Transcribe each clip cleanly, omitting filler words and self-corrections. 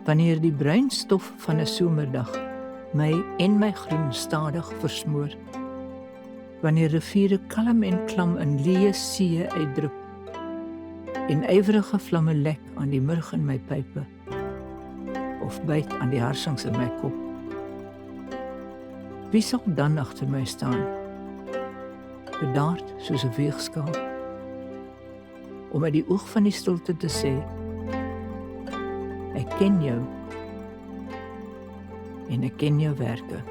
wanneer die bruinstof van 'n somerdag my en my groen stadig versmoor, wanneer riviere kalm en klam in leë see uitdrup, en ywerige vlamme lek aan die murg in my pype, of byt aan die harsings in my kop. Wie sal dan agter my staan, bedaard soos 'n weegskaal, om uit die oog van die stilte te sê, ek ken jou, en ek ken jou werke.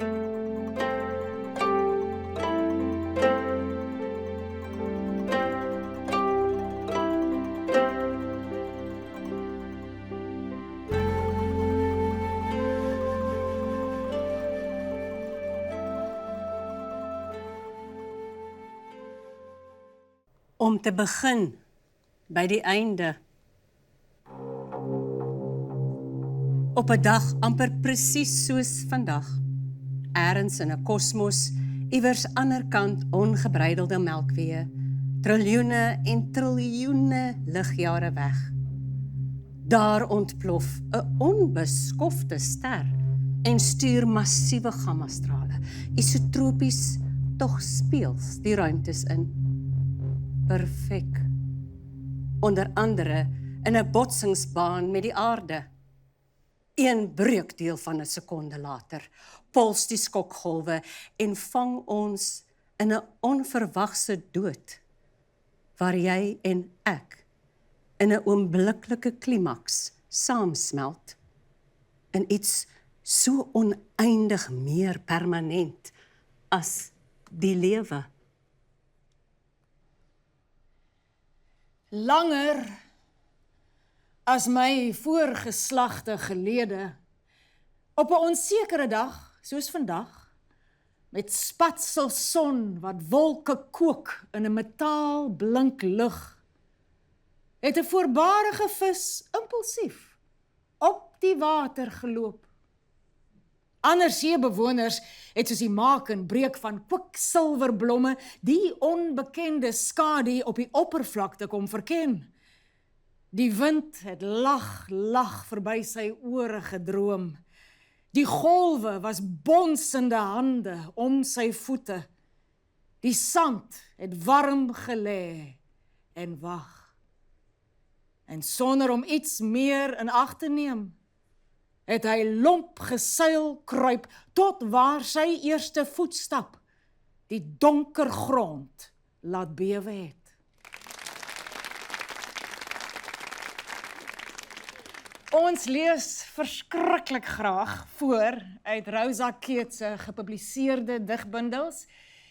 Om te begin by die einde. Op 'n dag amper presies soos vandag, ergens in 'n kosmos, iewers anderkant ongebreidelde melkweë, triljoene en triljoene ligjare weg. Daar ontplof 'n onbeskofte ster en stuur massiewe gammastrale, isotropies, tog speels die ruimtes in. Perfek. Onder andere in 'n botsingsbaan met die aarde. Een breukdeel van 'n sekonde later pols die skokgolwe en vang ons in 'n onverwagse dood, waar jy en ek in 'n oombliklike klimaks saamsmelt in iets so oneindig meer permanent as die lewe. Langer as my voorgeslagte gelede, op 'n onsekere dag, soos vandag, met spatselson wat wolke kook in 'n metaalblink lug, het 'n voorbarige vis impulsief op die water geloop. Ander seebewoners het soos die maak en breek van kwiksilverblomme die onbekende skadu op die oppervlakte kom verken. Die wind het lag verby sy ore gedroom. Die golwe was bonsende hande om sy voete. Die sand het warm gelê en wag. En sonder om iets meer in ag te neem, het hy lomp geseil kruip tot waar sy eerste voetstap die donker grond laat bewe het. Ons lees verskriklik graag voor uit Rosa Keats se gepubliseerde digbundels,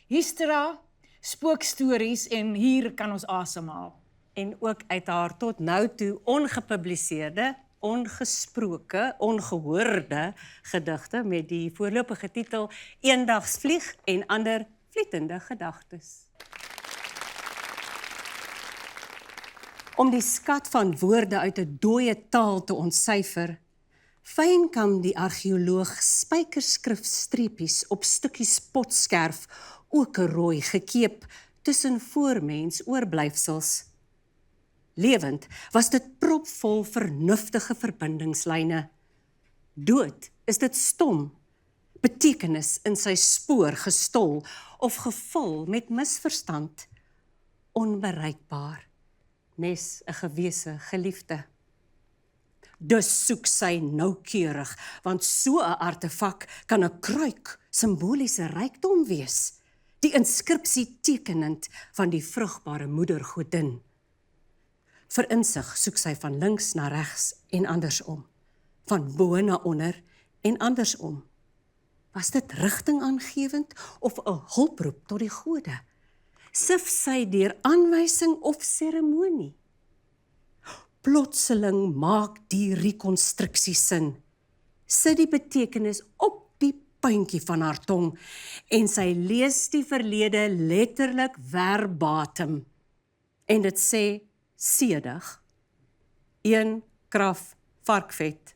Hystera, Spookstories en Hier kan ons asemhaal. En ook uit haar tot nou toe ongepubliseerde, ongesproke, ongehoorde gedigte met die voorlopige titel Eendagsvlieg en ander vlietende gedagtes. Om die skat van woorde uit 'n dooie taal te ontsyfer, fynkam die argeoloog spykerskrifstreepies op stukkies potskerf, ook 'n rooi gekeep tussen voormens oorblyfsels. Lewend was dit propvol vernuftige verbindingslyne. Dood is dit stom, betekenis in sy spoor gestol of gevul met misverstand, onbereikbaar, nes 'n gewese geliefde. Dus soek sy noukeurig, want so 'n artefak kan 'n kruik simboliese rykdom wees, die inskripsie tekenend van die vrugbare moedergodin. Vir insig soek sy van links na regs en andersom, van bo na onder en andersom. Was dit rigtingaangewend of 'n hulproep tot die gode? Sif sy deur aanwysing of seremonie? Plotseling maak die rekonstruksie sin. Sit die betekenis op die puntjie van haar tong en sy lees die verlede letterlik verbatim. En dit sê sedig, 1 kraf varkvet.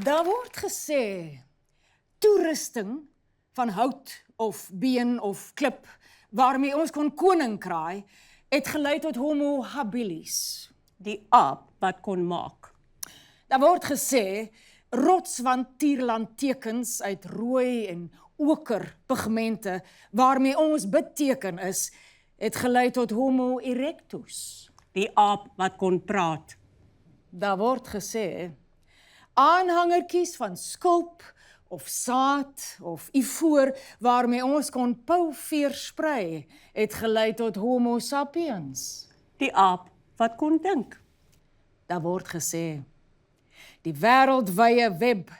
Daar word gesê, toerusting van hout of been of klip, waarmee ons kon koning kraai, het gelei tot homo habilis, Die aap wat kon maak. Daar word gesê, rotswantierlandtekens uit rooi en oker pigmente, waarmee ons beteken is, het gelei tot Homo erectus. Die aap wat kon praat. Daar word gesê, aanhangertjies van skulp of saad of ivoor waarmee ons kon pouveer sprei, het gelei tot Homo sapiens. Die aap wat kon dink. Daar word gesê, die wêreldwye web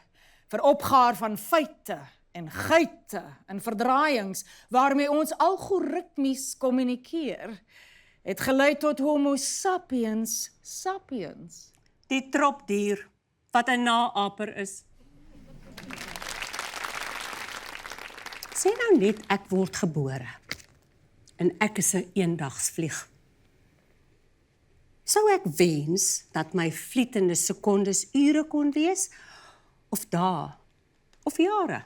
vir opgaar van feite en geite en verdraaiings waarmee ons algoritmies kommunikeer, het gelei tot Homo sapiens sapiens. Die tropdier wat 'n naaper is. Sê nou net ek word gebore en ek is 'n eendagsvlieg. Sou ek wens dat my vlietende sekondes ure kon wees, of dae, of jare?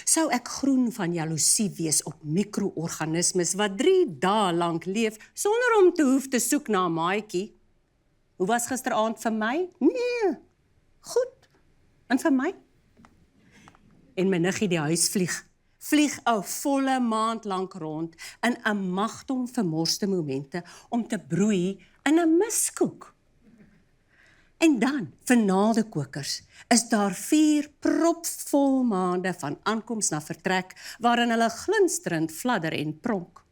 Sou ek groen van jaloesie wees op mikroorganismes wat 3 dae lank leef sonder om te hoef te soek na 'n maatjie? Hoe was gisteraand vir my? Nee, goed. En vir my? En my niggie die huis vlieg 'n volle maand lank rond in 'n magdom vermorste momente om te broei in 'n miskoek. En dan, vir naalde-kokers, is daar 4 propvol maande van aankoms na vertrek, waarin hulle glinsterend fladder en pronk.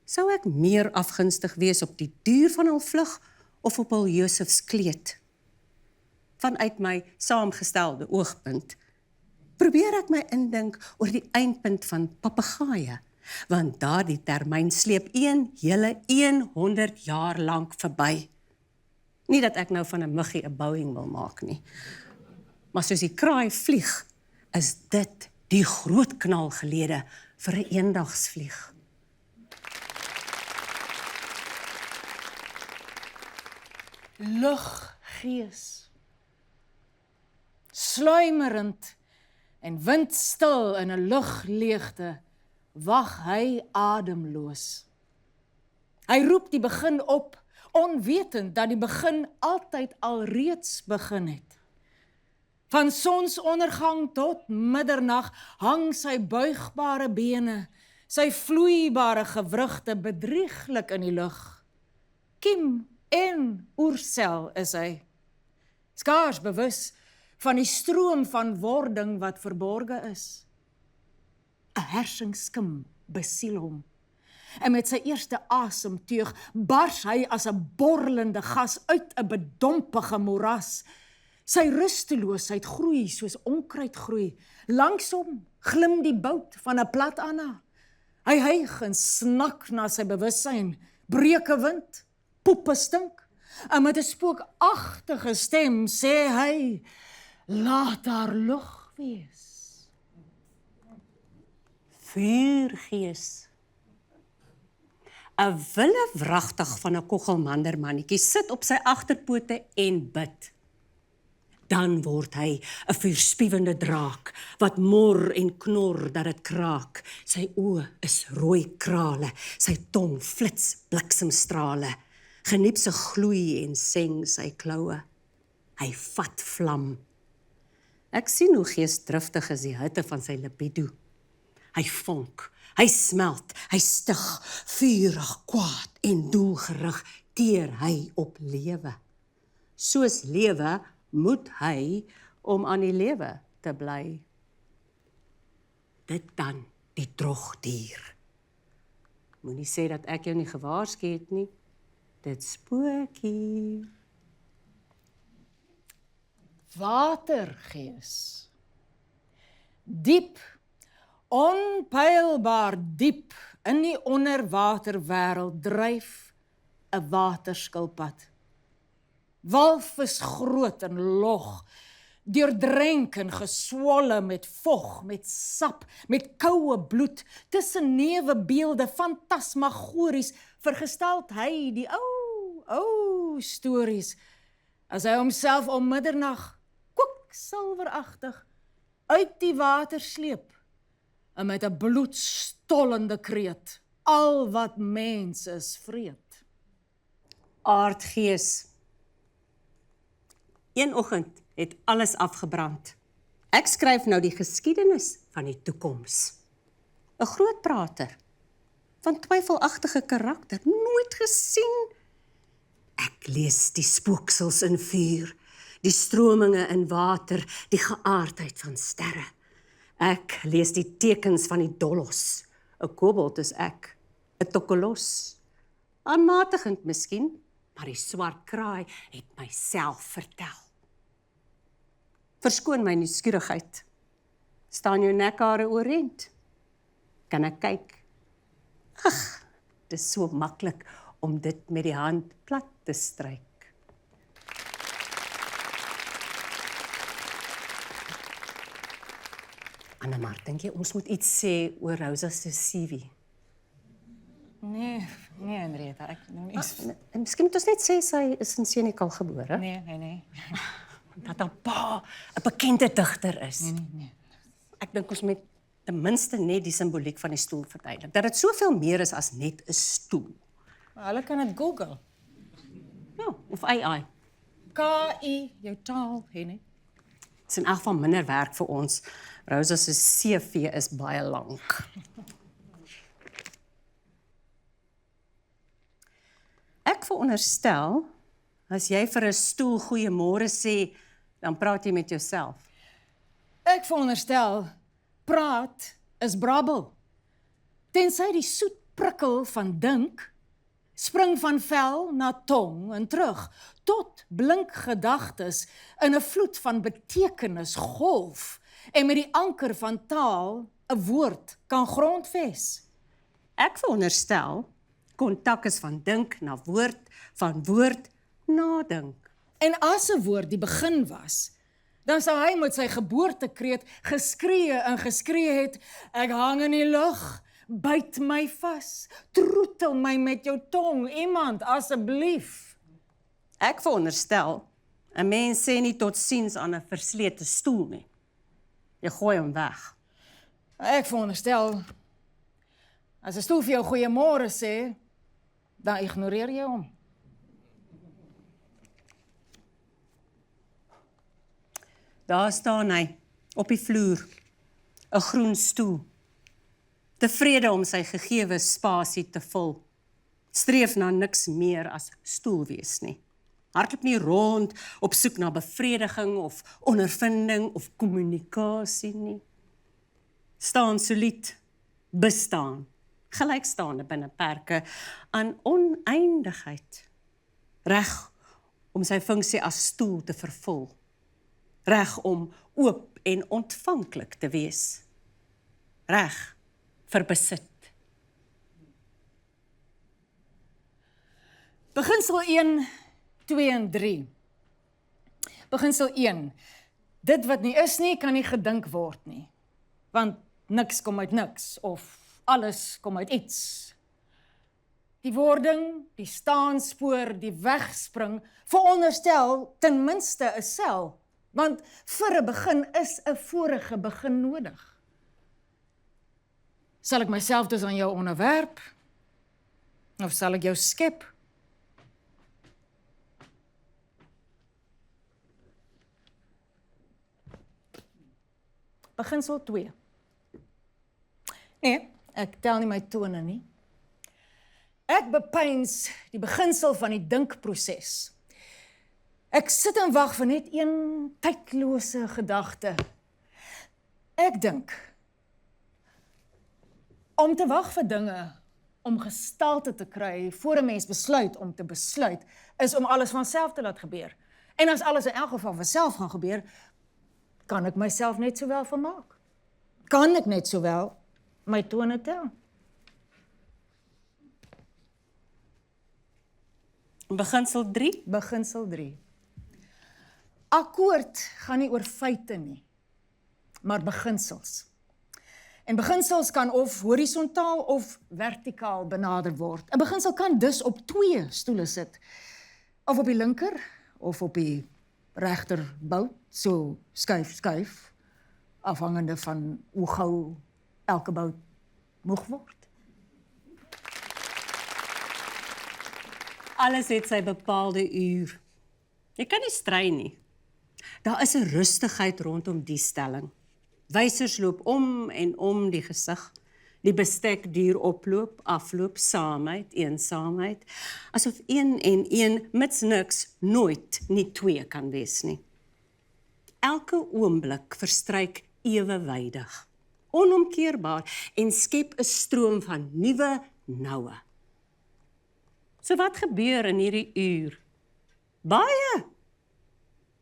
Sou ek meer afgunstig wees op die duur van hul vlug, of op hul Josefs kleed? Vanuit my saamgestelde oogpunt, probeer ek my indink oor die eindpunt van papegaaie, want daardie termyn sleep een hele 100 jaar lank verby. Nie dat ek nou van 'n muggie 'n Boeing wil maak nie, maar soos die kraai vlieg, is dit die groot knalgelede vir 'n eendagsvlieg. Luggees. Sluimerend en windstil in 'n lugleegte, wag hy ademloos. Hy roep die begin op, onwetend dat die begin altyd alreeds begin het. Van sonsondergang tot middernag hang sy buigbare bene, sy vloeibare gewrigte bedrieglik in die lug. Kiem en oersel is hy, skaars bewus van die stroom van wording wat verborge is. 'n Hersingskim besiel hom, en met sy eerste asemteug bars hy as 'n borrelende gas uit 'n bedompige moeras. Sy rusteloosheid groei soos onkruid groei. Langsom glim die bout van 'n plat Anna. Hy hyg en snak na sy bewussyn, breuke wind, poepe stink, en met 'n spookagtige stem sê hy, laat daar lug wees. Vuurgees. 'n Willewragtig van 'n koggelmandermannetjie sit op sy agterpote en bid. Dan word hy 'n vuurspiewende draak, wat mor en knor dat dit kraak. Sy oë is rooi krale, sy tong flits bliksemstrale. Geniepse gloei en seng sy kloue. Hy vat vlam. Ek sien hoe geesdriftig is die hitte van sy libido. Hy vonk, hy smelt, hy stig, vurig, kwaad en doelgerig teer hy op lewe. Soos lewe moet hy om aan die lewe te bly. Dit dan die drogdier. Moenie sê dat ek jou nie gewaarsku het nie. Dit spookie. Watergees. Diep, onpeilbaar diep in die onderwaterwêreld dryf 'n waterskilpad. Walvis groot en log, deurdrenk en geswolle met vog, met sap, met koue bloed, tussen newebeelde fantasmagories vergesteld hy die ou stories, as hy homself om middernag kwiksilveragtig uit die water sleep, en met 'n bloedstollende kreet al wat mens is vreet. aardgees. Een oggend het alles afgebrand. Ek skryf nou die geskiedenis van die toekoms. 'n Groot prater, van twyfelagtige karakter, nooit gesien. Ek lees die spooksels in vuur, die strominge in water, die geaardheid van sterre. Ek lees die tekens van die dollos. 'n Kobold is ek, 'n tokkelos. Aanmatigend miskien, maar die swart kraai het myself vertel. Verskoon my nuuskierigheid. Staan jou nekhare oorent? Kan ek kyk? Ag, dit is so maklik om dit met die hand plat te stryk. Anna-Mart, dink jy ons moet iets sê oor Rosa se CV? Nee, Henrietta, ek nou nie. Miskien moet ons net sê sy is in Senekal gebore. Nee. Dat haar pa 'n bekende digter is. Nee. Ek dink ons moet ten minste net die simboliek van die stoel verduidelik. Dat dit soveel meer is as net 'n stoel. Maar hulle kan dit Google. Ja, of AI. KI, jou taal, Henny. Dit is in elk geval minder werk vir ons. Rosa se CV is baie lank. Ek veronderstel, as jy vir 'n stoel goeiemôre sê, dan praat jy met jouself. Ek veronderstel, praat is brabbel. Tensy die soet prikkel van dink, spring van vel na tong en terug, tot blink gedagtes in 'n vloed van betekenis golf, en met die anker van taal 'n woord kan grondves. Ek veronderstel, kontak is van dink na woord, van woord nadink. En as 'n woord die begin was, dan sou hy met sy geboortekreet geskree het, ek hang in die lug, byt my vas, troetel my met jou tong, iemand asseblief. Ek veronderstel, 'n mens sê nie totsiens aan 'n verslete stoel nie. Jy gooi hom weg. Ek veronderstel, as 'n stoel vir jou goeiemôre sê, dan ignoreer jy hom. Daar staan hy, op die vloer, 'n groen stoel. Tevrede om sy gegewe spasie te vul. Streef na niks meer as stoel wees nie. Hardloop nie rond op soek na bevrediging of ondervinding of kommunikasie nie. Staan solied, bestaan, gelykstaande binne perke aan oneindigheid. Reg om sy funksie as stoel te vervul. Reg om oop en ontvanklik te wees. Reg vir besit. Beginsel 1, 2 en 3. Beginsel 1. Dit wat nie is nie, kan nie gedink word nie. Want niks kom uit niks, of alles kom uit iets. Die wording, die staanspoor, die wegspring, veronderstel ten minste 'n sel. Want vir 'n begin is 'n vorige begin nodig. Sal ek myself dus aan jou onderwerp? Of sal ek jou skep? Beginsel 2. Nee, ek tel nie my tone nie. Ek bepeins die beginsel van die dinkproses. Ek sit en wag vir net een tydlose gedagte. Ek dink, om te wag vir dinge, om gestalte te kry, voor 'n mens besluit om te besluit, is om alles van self te laat gebeur. En as alles in elk geval van self gaan gebeur, kan ek myself net sowel vermaak. Kan ek net sowel my tone tel. Beginsel 3? Beginsel 3. Akkoord gaan nie oor feite nie, maar beginsels. En beginsels kan of horisontaal of vertikaal benader word. 'n Beginsel kan dus op 2 stoele sit, of op die linker, of op die regterbout, so skuif, afhangende van hoe gou elke bout moeg word. Alles het sy bepaalde uur. Jy kan nie strei nie. Daar is 'n rustigheid rondom die stelling. Wysers loop om en om die gesig. Die bestek duur oploop, afloop, saamheid, eensaamheid, asof een en een mits niks nooit nie twee kan wees nie. Elke oomblik verstryk ewewydig, onomkeerbaar en skep 'n stroom van nuwe noue. So wat gebeur in hierdie uur? Baie!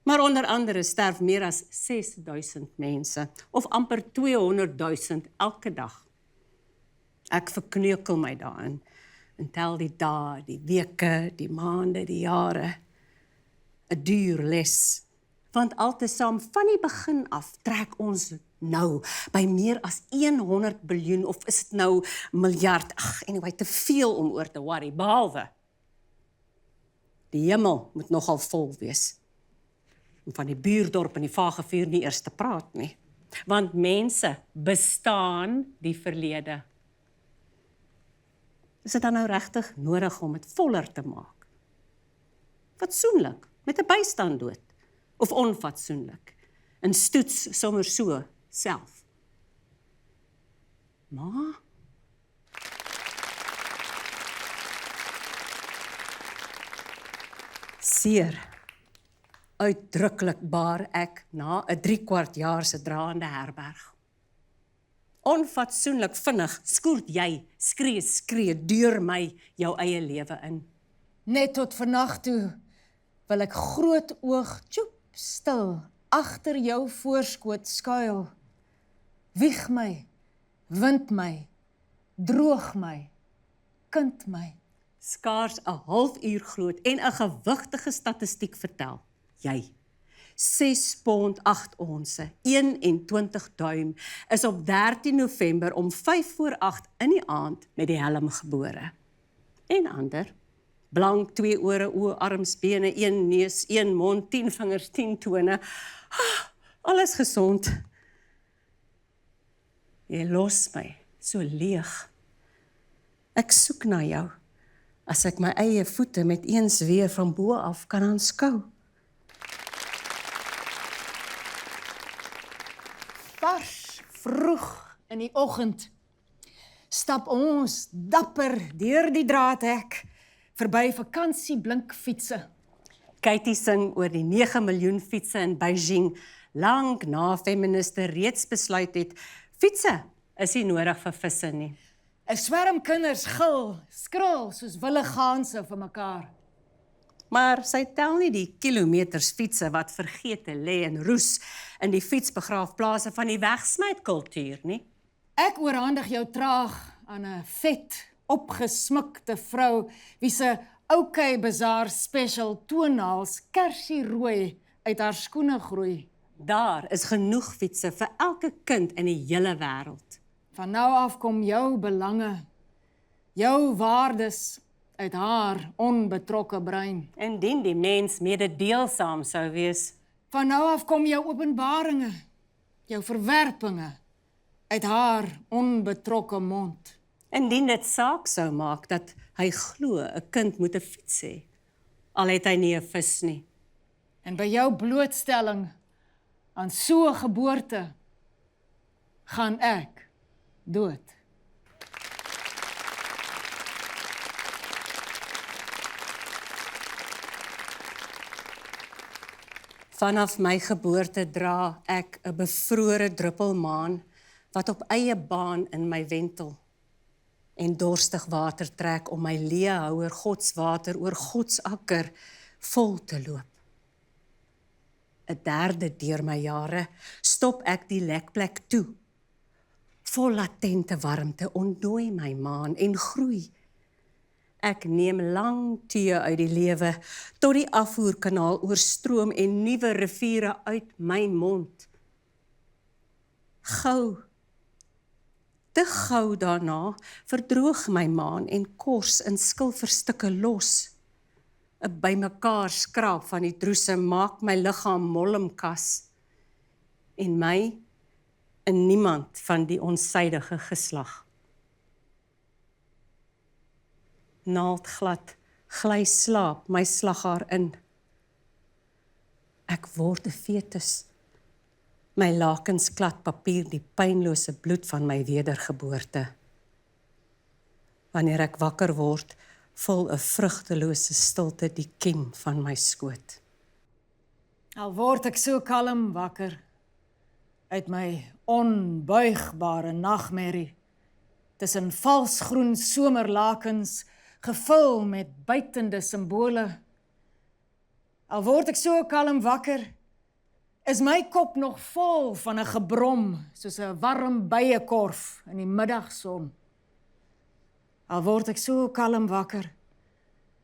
Maar onder andere sterf meer as 6000 mense, of amper 200.000 elke dag. Ek verkneukel my daarin en tel die dae, die weke, die maande, die jare. 'n Duur les. Want altesaam van die begin af trek ons nou by meer as 100 biljoen, of is dit nou miljard? Anyway, te veel om oor te worry, behalwe. Die hemel moet nogal vol wees. En van die buurdorp en die Vagevuur nie eers te praat nie. Want mense bestaan die verlede. Is dit dan nou regtig nodig om dit voller te maak? Fatsoenlik, met 'n bystaandood. Of onfatsoenlik. En stoets sommer so self. Maar seer. Uitdruklik baar ek na 'n 3/4 jaar se draande herberg. Onfatsoenlik vinnig skoort jy, skree deur my jou eie lewe in. Net tot vannag toe wil ek groot oog, tjoep, stil, agter jou voorskoot skuil. Wieg my, wind my, droog my, kind my. Skaars 'n halfuur groot en 'n gewigtige statistiek vertel. Jy, 6 pond 8 onse, 21 duim, is op 13 November om 7:45 in die aand met die helm gebore. En ander, blank, 2 ore, oë, arms, bene, 1 neus, 1 mond, 10 vingers, 10 tone. Alles gesond. Jy los my so leeg. Ek soek na jou, as ek my eie voete met eens weer van bo af kan aanskou. Vars, vroeg in die oggend, stap ons dapper deur die draadhek, verby vakansieblinkfietsse. Katie sing oor die 9 miljoen fietsse in Beijing, lank na feministe reeds besluit het, fietsse is nie nodig vir visse nie. 'n Swerm kinders gil, skril soos wilde ganse vir mekaar. Maar sy tel nie die kilometers fietsse wat vergete lê en roes in die fietsbegraafplase van die wegsmytkultuur nie. Ek oorhandig jou traag aan 'n vet, opgesmukte vrou wie se OK Bazaar special toenaals kersierooi uit haar skoene groei. Daar is genoeg fietsse vir elke kind in die hele wêreld. Van nou af kom jou belange, jou waardes uit haar onbetrokke brein. Indien die mens mededeelsaam sou wees. Van nou af kom jou openbaringe, jou verwerpinge uit haar onbetrokke mond. Indien dit saak sou maak dat hy glo 'n kind moet 'n fiets hê, al het hy nie 'n vis nie. En by jou blootstelling aan so 'n geboorte gaan ek dood. Vanaf my geboorte dra ek 'n bevrore druppel maan wat op eie baan in my wentel en dorstig water trek om my leehouer godswater oor godsakker vol te loop. 'n derde deur my jare stop ek die lekplek toe. Vol latente warmte ontnooi my maan en groei. Ek neem lang tee uit die lewe tot die afvoerkanaal oorstroom en nuwe riviere uit my mond. Gou, te gou daarna verdroog my maan en kors in skilverstukke los. 'n bymekaar skraap van die droese maak my liggaam molmkas en my in niemand van die onsydige geslag. Naaldglad, Gly slaap my slaghaar in. Ek word 'n fetus. My lakens klad papier die pynlose bloed van my wedergeboorte. Wanneer ek wakker word, vul 'n vrugtelose stilte die kiem van my skoot. Al word ek so kalm wakker uit my onbuigbare nagmerrie, tussen valsgroen somerlakens gevul met buitende simbole. Al word ek so kalm wakker, is my kop nog vol van 'n gebrom, soos 'n warm byekorf in die middagson. Al word ek so kalm wakker,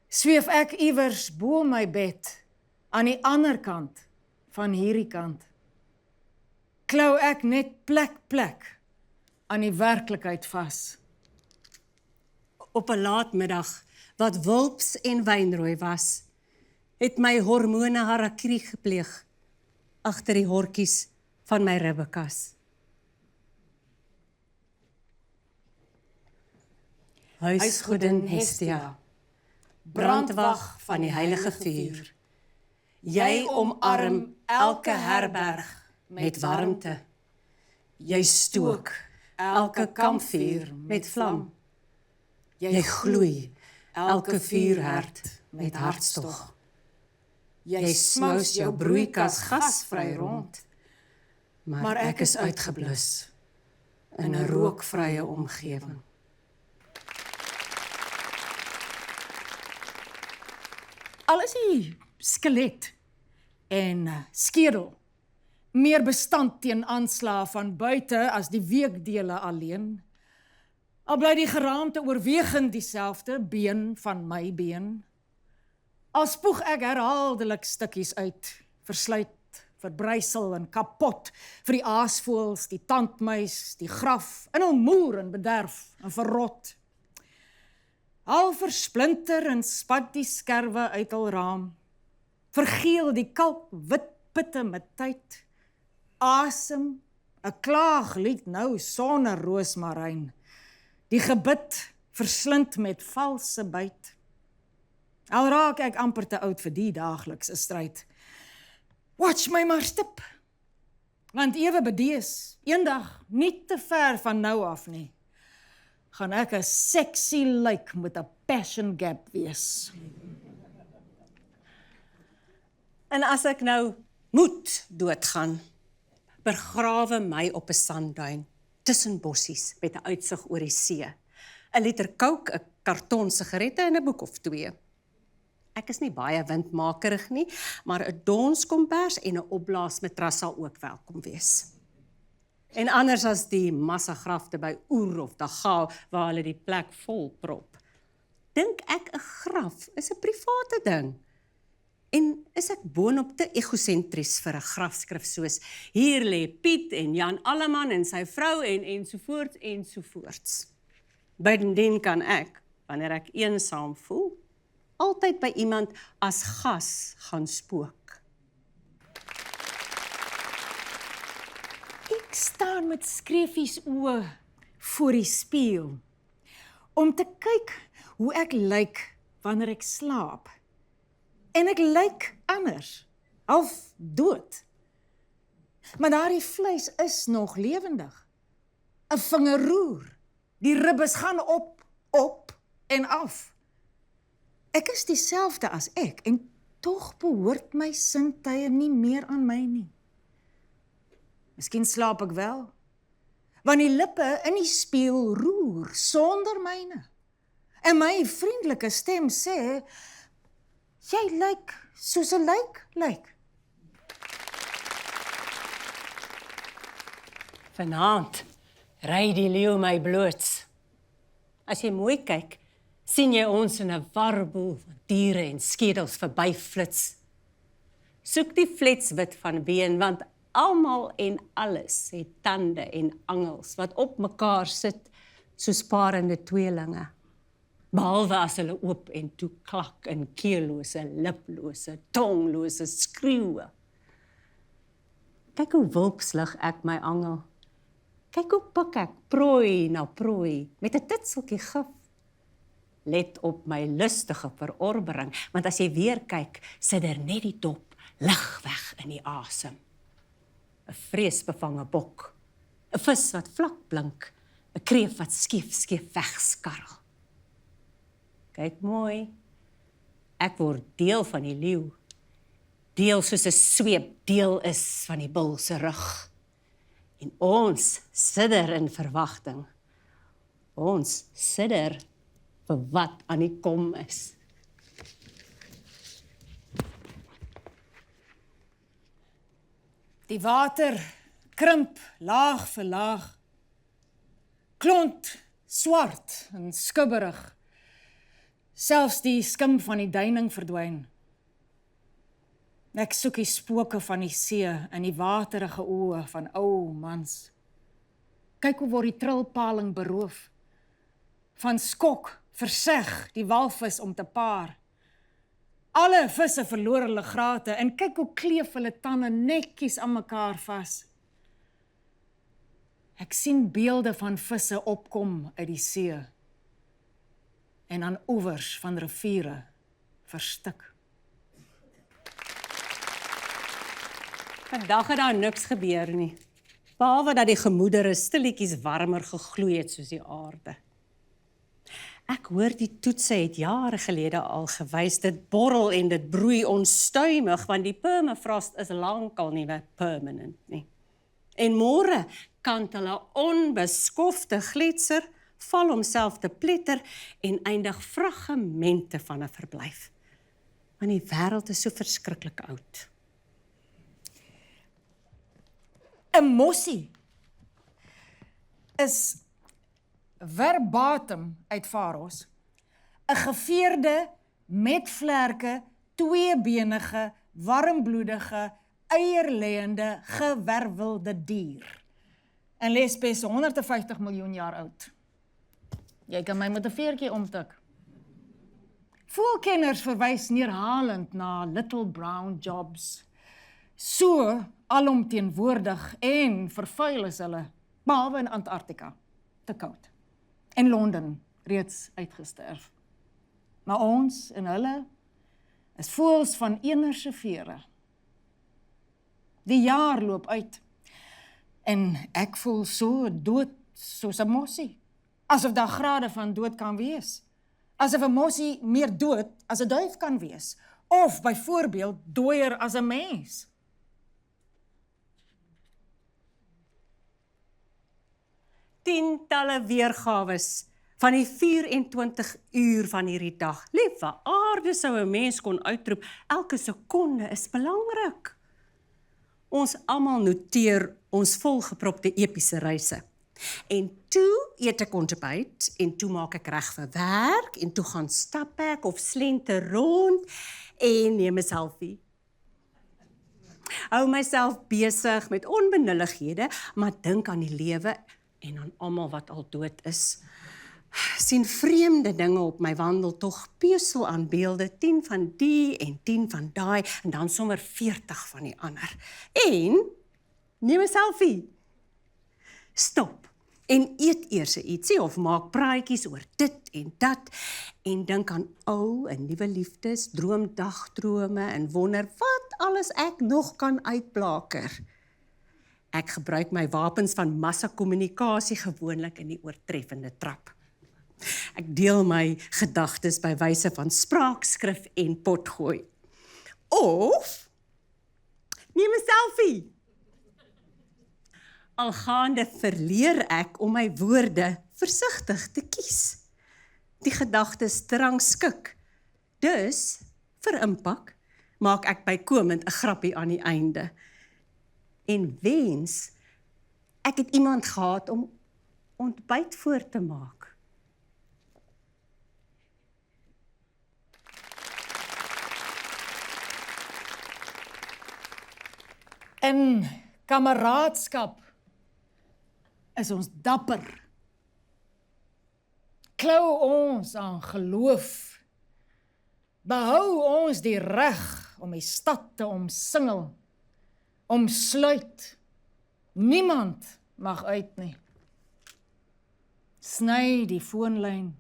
sweef ek iewers bo my bed, aan die ander kant van hierdie kant. Klou ek net plek aan die werklikheid vas. Op 'n laatmiddag, wat wulps en wynrooi was, het my hormone harakiri gepleeg, agter die hortjies van my ribbekas. Huisgodin Hestia, brandwag van die heilige vuur. Jy omarm elke herberg met warmte. Jy stook elke kampvuur met vlam. Jy gloei elke vuurherd met hartstog. Jy smous jou broeikas gasvry rond, maar ek is uitgeblus in 'n rookvrye omgewing. Al is die skelet en skedel meer bestand teen aanslae van buite as die weekdele alleen, al bly die geraamte oorwegend dieselfde been van my been, al spoeg ek herhaaldelik stukkies uit, versluit, verbrysel en kapot vir die aasvoëls, die tandmuis, die graf, in hul moer en bederf en verrot. Al versplinter en spat die skerwe uit hul raam, vergeel die kalkwit pitte met tyd, asem, 'n klaaglied nou sonder roosmaryn, die gebit verslind met valse byt. Al raak ek amper te oud vir die daaglikse stryd. Watch my maar stip, want ewe bedees, eendag nie te ver van nou af nie, gaan ek 'n sexy lyk met 'n passion gap wees. En as ek nou moet doodgaan, begrawe my op 'n sandduin, tussen bossies met 'n uitsig oor die see. 'n liter Coke, 'n karton sigarette en 'n boek of 2. Ek is nie baie windmakerig nie, maar 'n donskompers en 'n opblaasmatras sal ook welkom wees. En anders as die massagrafte by Oer of Dachau, waar hulle die plek vol prop, dink ek 'n graf is 'n private ding. En is ek boonop te egosentries vir 'n grafskrif soos hier lê Piet en Jan Alleman en sy vrou en ensovoorts. Bydien kan ek, wanneer ek eensaam voel, altyd by iemand as gas gaan spook. Ek staan met skreefies oë voor die spieël, om te kyk hoe ek lyk wanneer ek slaap. En ek lyk anders, half dood. Maar daardie vleis is nog lewendig. 'n vinger roer, die ribbes gaan op en af. Ek is dieselfde as ek, en tog behoort my sintuie nie meer aan my nie. Miskien slaap ek wel, want die lippe in die spieël roer sonder myne. En my vriendelike stem sê, jy lyk soos 'n lijk lyk. Vanaand ry die leeu my bloots. As jy mooi kyk, sien jy ons in 'n warboel van diere en skedels verbyflits. Soek die fletswit van been, want almal en alles het tande en angels wat op mekaar sit soos parende tweelinge. Behalwe as hulle oop en toe klak in keellose, liplose, tonglose skreeue. Kyk hoe wulpslig ek my angel. Kyk hoe pik ek prooi na prooi met 'n titseltjie gif. Let op my lustige verorbering, want as jy weer kyk, sit net die dop lig weg in die asem. 'n Vreesbevange bok, 'n vis wat vlak blink, 'n kreef wat skief wegskarrel. Kyk mooi, ek word deel van die leeu, deel soos 'n sweep deel is van die bul se rug. En ons sidder in verwagting. Ons sidder vir wat aan die kom is. Die water krimp laag vir laag. Klont swart en skubberig. Selfs die skim van die duining verdwyn. Ek soek die spooke van die see in die waterige oë van ou mans. Kyk hoe word die trilpaling beroof. Van skok verseg die walvis om te paar. Alle visse verloor hulle grate en kyk hoe kleef hulle tande netjies aan mekaar vas. Ek sien beelde van visse opkom uit die see en aan oewers van riviere verstik. Vandag het daar niks gebeur nie, behalwe dat die gemoedere stilletjies warmer gegloei het soos die aarde. Ek hoor die toetse het jare gelede al gewys, dit borrel en dit broei onstuimig, want die permafrost is lankal nie meer permanent nie. En môre kan hulle onbeskofte gletser val homself te pletter en eindig fragmente van 'n verblyf. Want die wêreld is so verskriklik oud. 'n Mossie is verbatim uit Faros, 'n geveerde, met vlerke, tweebenige, warmbloedige, eierleende, gewervelde dier. En Lesbos 150 miljoen jaar oud. Jy kan my met 'n veertjie omtik. Voelkenners verwys neerhalend na Little Brown Jobs. So alomteenwoordig en vervuil is hulle, behalwe in Antarktika, te koud. En Londen reeds uitgesterf. Maar ons en hulle is voëls van enerse vere. Die jaar loop uit en ek voel so dood soos 'n mossie. Asof daar grade van dood kan wees. Asof 'n mossie meer dood as 'n duif kan wees. Of byvoorbeeld dooier as 'n mens. Tientalle weergawes van die 24 uur van hierdie dag. Liewe aarde sou 'n mens kon uitroep, elke sekonde is belangrik. Ons almal noteer ons volgepropte epiese reise. En toe eet ek ontbyt, en toe maak ek reg vir werk, en toe gaan stap ek of slenter rond, en neem 'n selfie. Hou myself besig met onbenullighede, maar dink aan die lewe en aan almal wat al dood is. Sien vreemde dinge op my wandeltog, pesel aan beelde, 10 van die en 10 van daai, en dan sommer 40 van die ander. En neem 'n selfie. Stop en eet eers ietsie of maak praatjies oor dit en dat en dink aan ou en nuwe liefdes, droom dagdrome en wonder wat alles ek nog kan uitblaker. Ek gebruik my wapens van massakommunikasie gewoonlik in die oortreffende trap. Ek deel my gedagtes by wyse van spraakskrif en potgooi. Of neem 'n selfie. Algaande verleer ek om my woorde versigtig te kies. Die gedagtes te rangskik. Dus, vir impak, maak ek bykomend 'n grappie aan die einde. En wens, ek het iemand gehad om ontbyt voor te maak. In kameraadskap is ons dapper. Klou ons aan geloof. Behou ons die reg om die stad te omsingel, omsluit. Niemand mag uit nie. Sny die foonlyn.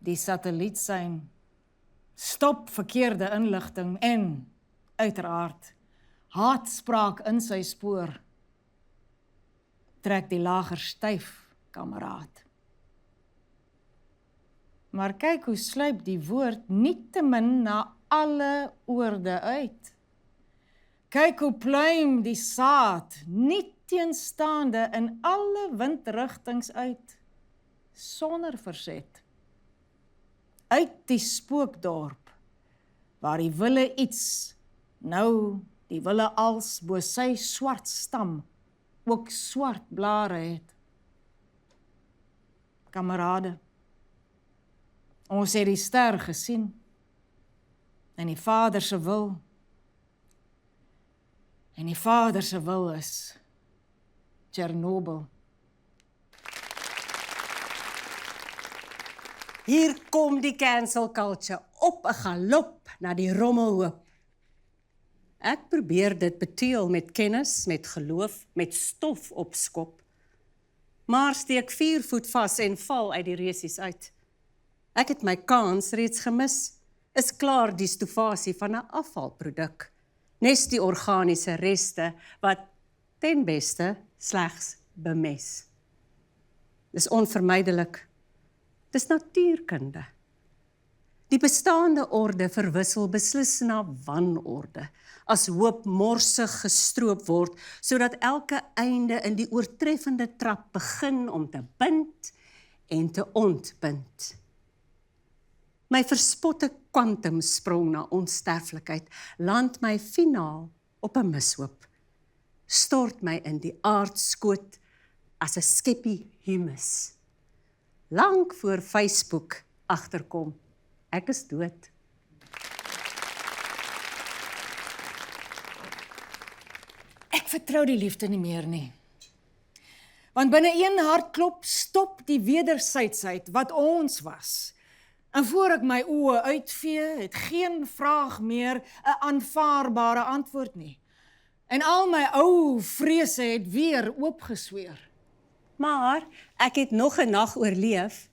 die satellietsein, stop verkeerde inligting en, uiteraard, haatspraak in sy spoor. Trek die lager styf, kameraad. Maar kyk hoe sluip die woord nietemin na alle oorde uit. Kyk hoe pluim die saad, nie teenstaande in alle windrigtings uit, sonder verzet. Uit die spookdorp, waar die wille iets, nou die wille als bo sy swart stam, ook swart blare het. Kamerade, ons het die ster gesien, en die Vader se wil, en die Vader se wil is Chernobyl. Hier kom die cancel culture op 'n galop na die rommelhoop. Ek probeer dit beteel met kennis, met geloof, met stof opskop. Maar steek 4 voet vas en val uit die resies uit. Ek het my kans reeds gemis. Is klaar die stofasie van 'n afvalproduk. Nes die organiese reste wat ten beste slegs bemes. Dis onvermydelik. Dis natuurkunde. Die bestaande orde verwissel beslis na wanorde, as hoop morsig gestroop word, sodat elke einde in die oortreffende trap begin om te bind en te ontbind. My verspotte kwantumsprong na onsterflikheid land my finaal op 'n mishoop, stort my in die aardskoot as 'n skeppie humus. Lank voor Facebook agterkom, ek is dood. Ek vertrou die liefde nie meer nie. Want binne een hartklop stop die wederwysheid wat ons was. En voor ek my oë uitvee, het geen vraag meer 'n aanvaarbare antwoord nie. En al my ou vrese het weer oopgesweer. Maar ek het nog 'n nag oorleef.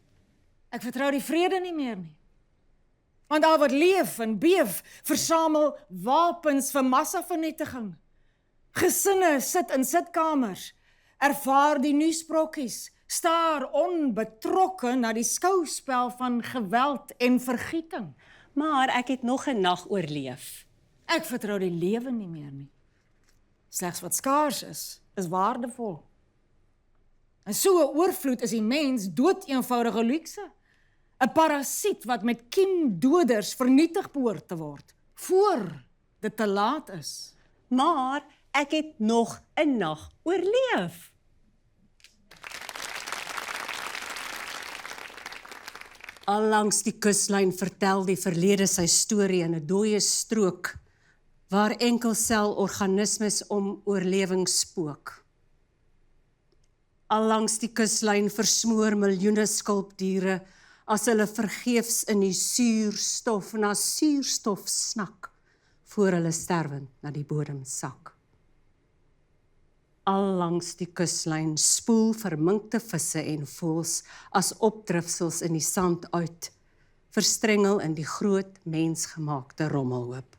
Ek vertrou die vrede nie meer nie. Want al wat leef en beef, versamel wapens vir massavernietiging. Gesinne sit in sitkamers, ervaar die nuusbrokkies, staar onbetrokke na die skouspel van geweld en vergieting. Maar ek het nog 'n nag oorleef. Ek vertrou die lewe nie meer nie. Slegs wat skaars is waardevol. En so 'n oorvloed is die mens dood-eenvoudige luukse. 'n Parasiet wat met kiemdoders vernietig behoort te word, voor dit te laat is. Maar ek het nog 'n nag oorleef. Allangs die kuslyn vertel die verlede sy storie in 'n dooie strook, waar enkelselorganismes om oorlewing spook. Allangs die kuslyn versmoor miljoene skulpdiere as hulle vergeefs in die suurstof na suurstof snak, voor hulle sterwend na die bodem sak. Allangs die kuslyn spoel verminkte visse en voëls as opdrifsels in die sand uit, verstrengel in die groot mensgemaakte rommelhoop.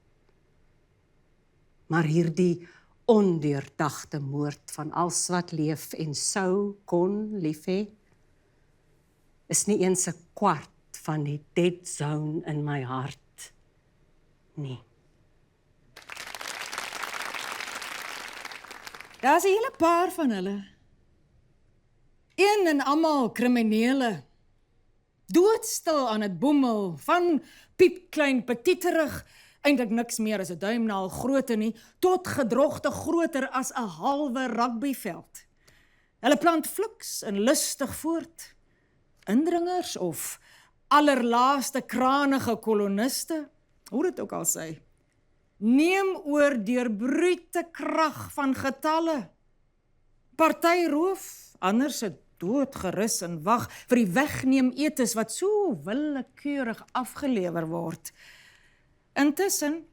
Maar hierdie ondeurdagte moord van alles wat leef en sou kon lief hê, is nie eens 'n kwart van die dead zone in my hart nie. Daar's 'n hele paar van hulle. Een en almal kriminele. Doodstil aan het boemel, van piepklein petiterig, eintlik niks meer as 'n duimnaal grootte nie, tot gedrogte groter as 'n halwe rugbyveld. Hulle plant fliks en lustig voort. Indringers of allerlaaste kranige koloniste, hoe dit ook al sê, neem oor deur brute krag van getalle. Party roof, anders het doodgerus en wag vir die wegneem etes wat so willekeurig afgelewer word. Intussen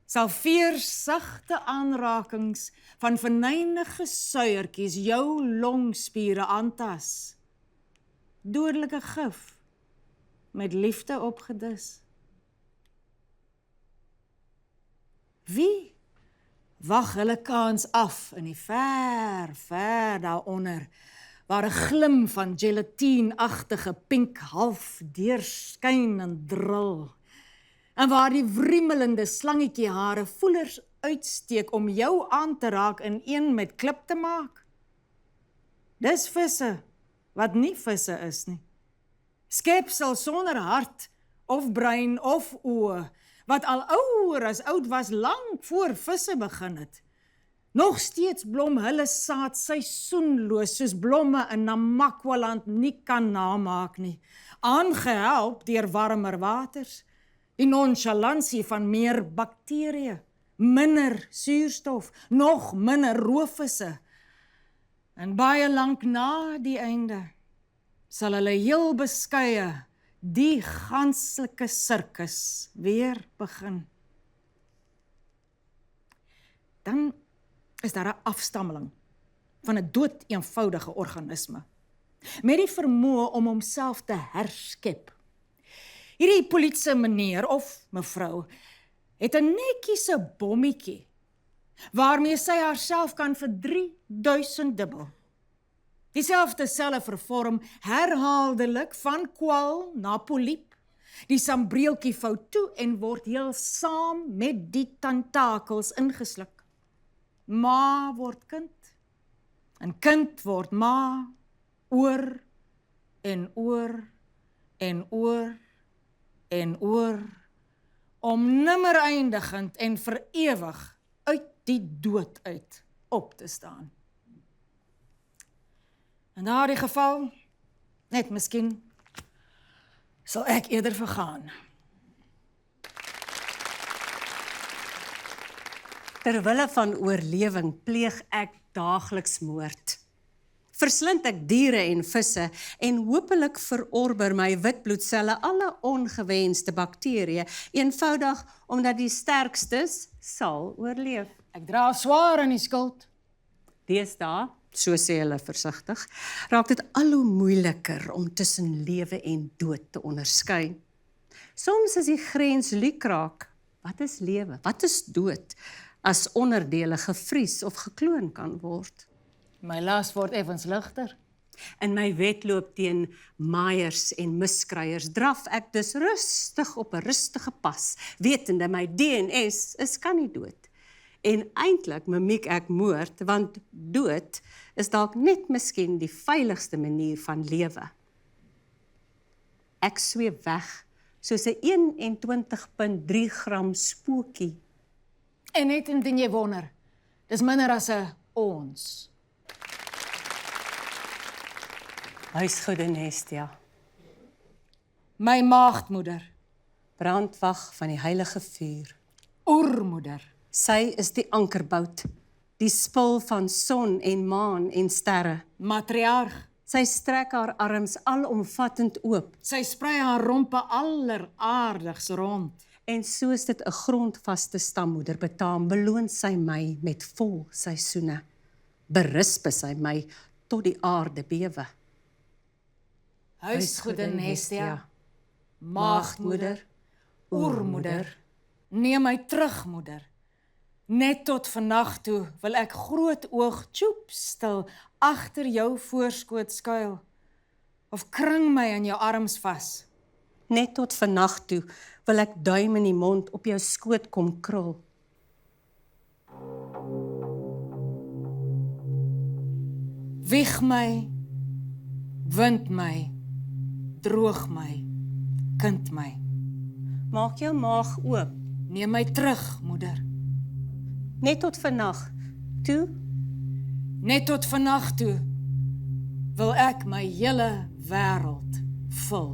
sal veersagte aanrakings van venynige suiertjies jou longspiere aantas. Dodelike gif met liefde opgedis. Wie wag hulle kans af in die ver, ver daaronder, waar 'n glim van gelatienagtige pink half deurskyn en dril, en waar die wriemelende slangetjie hare voelers uitsteek om jou aan te raak en een met klip te maak. Dis visse, wat nie visse is nie. Skepsel sonder hart, of brein, of oë, wat al ouer as oud was, lank voor visse begin het. Nog steeds blom hulle saad seisoenloos, soos blomme in Namakwaland nie kan namaak nie, aangehelp deur warmer waters, die nonchalansie van meer bakterieë, minder suurstof, nog minder roofvisse. En baie lank na die einde sal hulle heel beskeie die ganslike sirkus weer begin. Dan is daar 'n afstammeling van 'n dood-eenvoudige organisme, met die vermoë om homself te herskep. Hierdie polisie meneer of mevrou het 'n netjiese bommetjie, waarmee sy haarself kan vir 3000 dubbel. Dieselfde selle vervorm herhaaldelik van kwal na poliep. Die sambreeltjie vou toe en word heel saam met die tentakels ingesluk. Ma word kind, en kind word ma, oor en oor en oor en oor, om nimmer eindigend en vir ewig uit die dood uit op te staan. In daardie geval, net miskien, sal ek eerder vergaan. Terwille van oorlewing pleeg ek daagliks moord. Verslind ek diere en visse en hopelik verorber my witbloedselle alle ongewenste bakterieë, eenvoudig omdat die sterkstes sal oorleef. Ek dra swaar in die skuld. Deesdae, so sê hulle versigtig, raak dit al hoe moeiliker om tussen lewe en dood te onderskei. Soms is die grens lukraak. Wat is lewe? Wat is dood? As onderdele gevries of gekloon kan word. My las word effens ligter. In my wedloop teen maaiers en miskruiers draf ek dus rustig op 'n rustige pas, wetende my DNS is kan nie dood. En eintlik mimiek ek moord, want dood is dalk net miskien die veiligste manier van lewe. Ek sweef weg, soos 'n 21.3 gram spookie. En net indien jy wonder, dis minder as 'n ons. Huisgoede Nestia, My maagdmoeder, brandwag van die heilige vuur. oermoeder, Sy is die ankerbout, die spul van son en maan en sterre. matriarg. Sy strek haar arms alomvattend oop, Sy sprei haar rompe alleraardigs rond. en soos dit 'n grondvaste stammoeder betaam, beloon sy my met vol seisoene. Berisp sy my tot die aarde bewe. Huisgoede Nestia, maagdmoeder, oermoeder, neem my terug, moeder. Net tot vannag toe wil ek groot oog tjoep stil agter jou voorskoot skuil, of kring my in jou arms vas. Net tot vannag toe wil ek duim in die mond op jou skoot kom krul. Wieg my, wind my, droog my, kind my. Maak jou maag oop, Neem my terug, moeder. net tot vannag toe Net tot vannag toe wil ek my hele wêreld vul.